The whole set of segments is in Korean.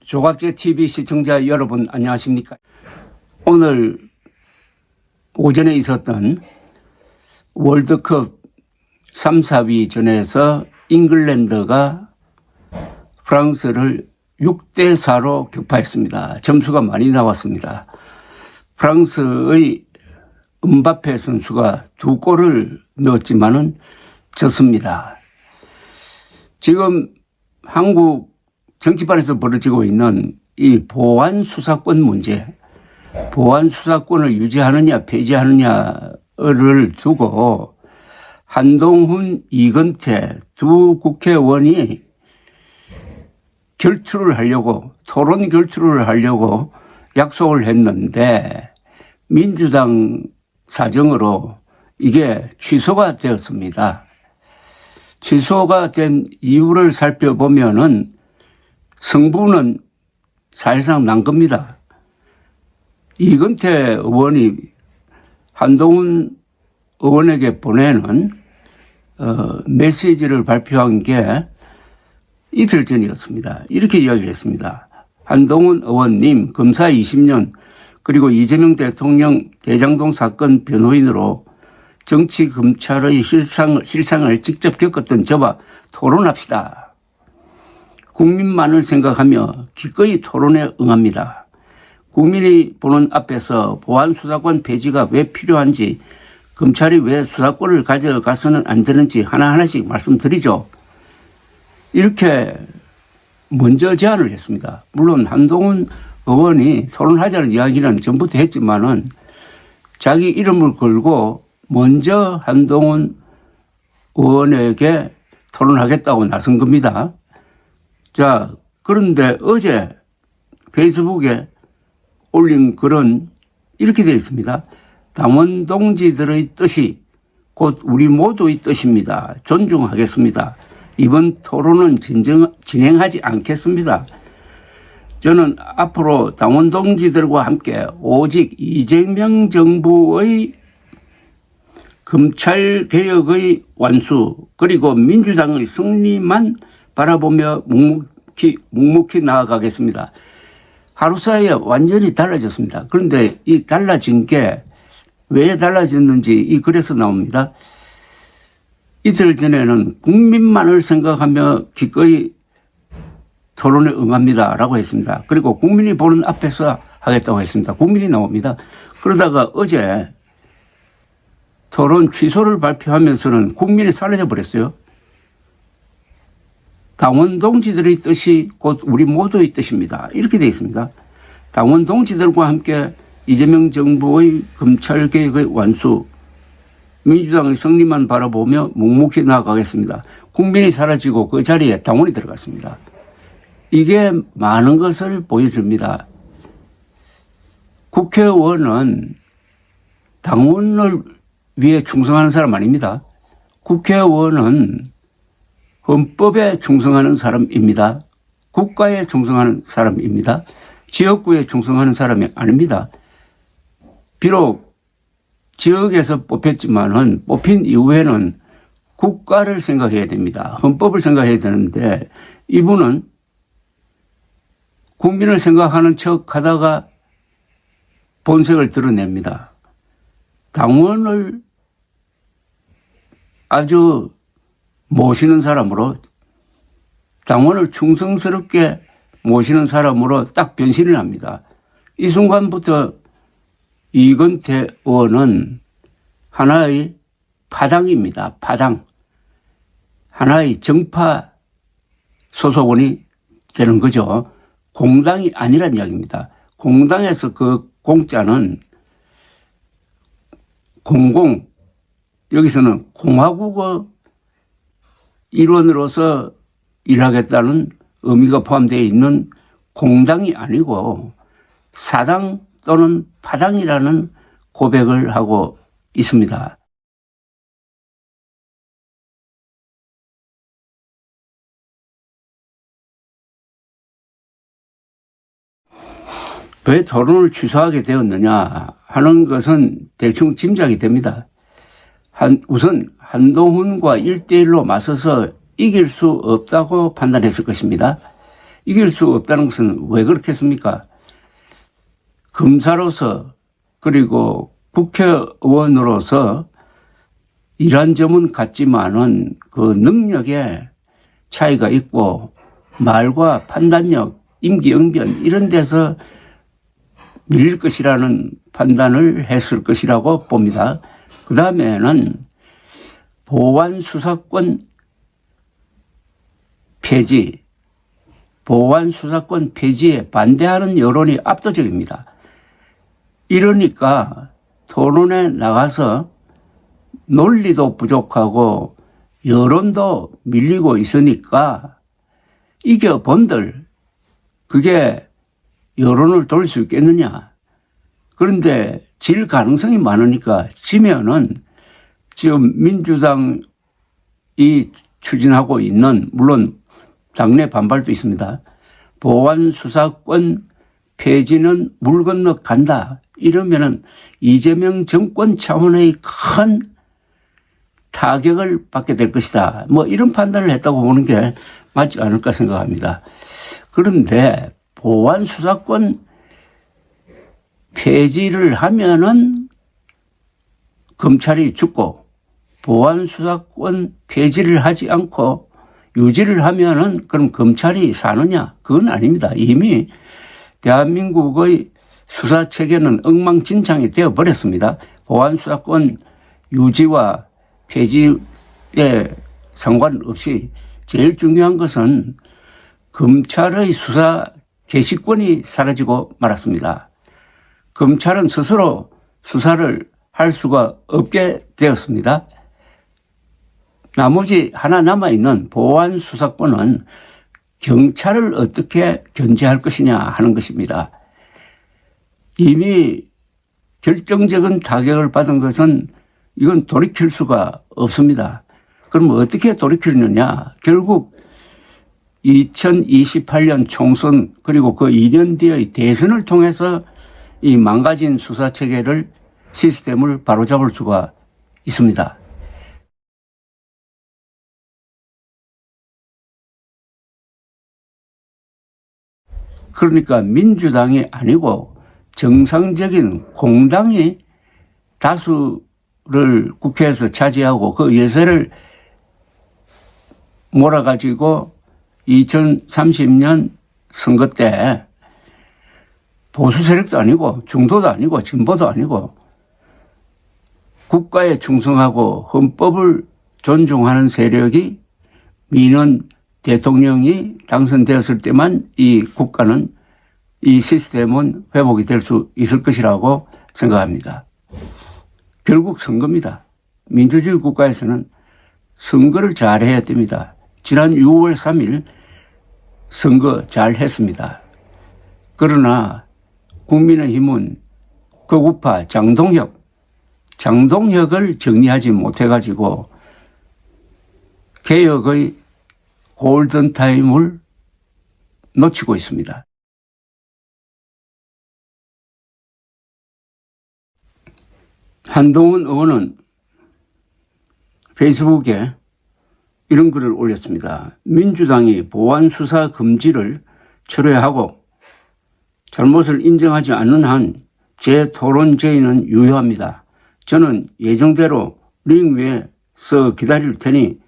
조갑제 TV 시청자 여러분 안녕하십니까? 오늘 오전에 있었던 월드컵 3, 4위 전에서 잉글랜드가 프랑스를 6대4로 격파했습니다. 점수가 많이 나왔습니다. 프랑스의 음바페 선수가 2골을 넣었지만은 졌습니다. 지금 한국 정치판에서 벌어지고 있는 이 보안 수사권 문제, 보안 수사권을 유지하느냐 폐지하느냐를 두고 한동훈, 이건태 두 국회의원이 결투를 하려고, 토론 결투를 하려고 약속을 했는데 민주당 사정으로 이게 취소가 되었습니다. 취소가 된 이유를 살펴보면은 성부는 사실상 난 겁니다. 이건태 의원이 한동훈 의원에게 보내는 메시지를 발표한 게 이틀 전이었습니다. 이렇게 이야기를 했습니다. 한동훈 의원님 검사 20년 그리고 이재명 대통령 대장동 사건 변호인으로 정치 검찰의 실상을 직접 겪었던 저와 토론합시다. 국민만을 생각하며 기꺼이 토론에 응합니다. 국민이 보는 앞에서 보안수사권 폐지가 왜 필요한지, 검찰이 왜 수사권을 가져가서는 안 되는지 하나하나씩 말씀드리죠. 이렇게 먼저 제안을 했습니다. 물론 한동훈 의원이 토론하자는 이야기는 전부터 했지만은 자기 이름을 걸고 먼저 한동훈 의원에게 토론하겠다고 나선 겁니다. 자, 그런데 어제 페이스북에 올린 글은 이렇게 되어 있습니다. 당원 동지들의 뜻이 곧 우리 모두의 뜻입니다. 존중하겠습니다. 이번 토론은 진행하지 않겠습니다. 저는 앞으로 당원 동지들과 함께 오직 이재명 정부의 검찰개혁의 완수 그리고 민주당의 승리만 바라보며 묵묵히 나아가겠습니다. 하루 사이에 완전히 달라졌습니다. 그런데 이 달라진 게 왜 달라졌는지 이 글에서 나옵니다. 이틀 전에는 국민만을 생각하며 기꺼이 토론에 응합니다 라고 했습니다. 그리고 국민이 보는 앞에서 하겠다고 했습니다. 국민이 나옵니다. 그러다가 어제 토론 취소를 발표하면서는 국민이 사라져 버렸어요. 당원 동지들의 뜻이 곧 우리 모두의 뜻입니다. 이렇게 되어 있습니다. 당원 동지들과 함께 이재명 정부의 검찰개혁의 완수, 민주당의 승리만 바라보며 묵묵히 나아가겠습니다. 국민이 사라지고 그 자리에 당원이 들어갔습니다. 이게 많은 것을 보여줍니다. 국회의원은 당원을 위해 충성하는 사람 아닙니다. 국회의원은 헌법에 충성하는 사람입니다. 국가에 충성하는 사람입니다. 지역구에 충성하는 사람이 아닙니다. 비록 지역에서 뽑혔지만은 뽑힌 이후에는 국가를 생각해야 됩니다. 헌법을 생각해야 되는데 이분은 국민을 생각하는 척 하다가 본색을 드러냅니다. 당원을 아주 모시는 사람으로, 당원을 충성스럽게 모시는 사람으로 딱 변신을 합니다. 이 순간부터 이건태 의원은 하나의 파당입니다. 파당. 하나의 정파 소속원이 되는 거죠. 공당이 아니란 이야기입니다. 공당에서 그 공자는 공공, 여기서는 공화국의 일원으로서 일하겠다는 의미가 포함되어 있는 공당이 아니고 사당 또는 파당이라는 고백을 하고 있습니다. 왜 토론을 취소하게 되었느냐 하는 것은 대충 짐작이 됩니다. 우선 한동훈과 1대1로 맞서서 이길 수 없다고 판단했을 것입니다. 이길 수 없다는 것은 왜 그렇겠습니까? 검사로서 그리고 국회의원으로서 일한 점은 같지만은 그 능력에 차이가 있고 말과 판단력, 임기응변 이런 데서 밀릴 것이라는 판단을 했을 것이라고 봅니다. 그 다음에는 보완수사권 폐지, 보완수사권 폐지에 반대하는 여론이 압도적입니다. 이러니까 토론에 나가서 논리도 부족하고 여론도 밀리고 있으니까 이겨본들 그게 여론을 돌릴 수 있겠느냐. 그런데 질 가능성이 많으니까 지면은 지금 민주당이 추진하고 있는 물론 당내 반발도 있습니다. 보완수사권 폐지는 물 건너 간다. 이러면은 이재명 정권 차원의 큰 타격을 받게 될 것이다. 뭐 이런 판단을 했다고 보는 게 맞지 않을까 생각합니다. 그런데 보완수사권 폐지를 하면은 검찰이 죽고 보완수사권 폐지를 하지 않고 유지를 하면은 그럼 검찰이 사느냐? 그건 아닙니다. 이미 대한민국의 수사체계는 엉망진창이 되어버렸습니다. 보완수사권 유지와 폐지에 상관없이 제일 중요한 것은 검찰의 수사 개시권이 사라지고 말았습니다. 검찰은 스스로 수사를 할 수가 없게 되었습니다. 나머지 하나 남아있는 보완수사권은 경찰을 어떻게 견제할 것이냐 하는 것입니다. 이미 결정적인 타격을 받은 것은 이건 돌이킬 수가 없습니다. 그럼 어떻게 돌이키느냐? 결국 2028년 총선 그리고 그 2년 뒤의 대선을 통해서 이 망가진 수사체계를 시스템을 바로잡을 수가 있습니다. 그러니까 민주당이 아니고 정상적인 공당이 다수를 국회에서 차지하고 그 예세를 몰아가지고 2030년 선거 때 보수 세력도 아니고 중도도 아니고 진보도 아니고 국가에 충성하고 헌법을 존중하는 세력이 미는 대통령이 당선되었을 때만 이 국가는 이 시스템은 회복이 될 수 있을 것이라고 생각합니다. 결국 선거입니다. 민주주의 국가에서는 선거를 잘해야 됩니다. 지난 6월 3일 선거 잘 했습니다. 그러나 국민의힘은 그 우파 장동혁을 정리하지 못해가지고 개혁의 골든타임을 놓치고 있습니다. 한동훈 의원은 페이스북에 이런 글을 올렸습니다. 민주당이 보완수사 금지를 철회하고 잘못을 인정하지 않는 한 재토론 제의는 유효합니다. 저는 예정대로 링 위에서 기다릴 테니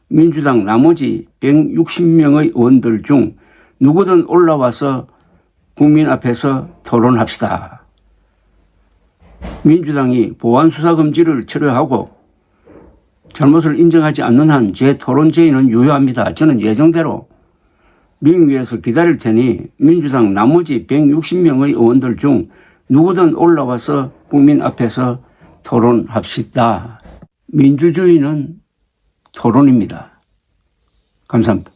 민주당 나머지 160명의 의원들 중 누구든 올라와서 국민 앞에서 토론합시다. 민주당이 보완수사 금지를 철회하고 잘못을 인정하지 않는 한 재토론 제의는 유효합니다. 저는 예정대로 링 위에서 기다릴 테니 민주당 나머지 160명의 의원들 중 누구든 올라와서 국민 앞에서 토론합시다. 민주주의는 토론입니다. 감사합니다.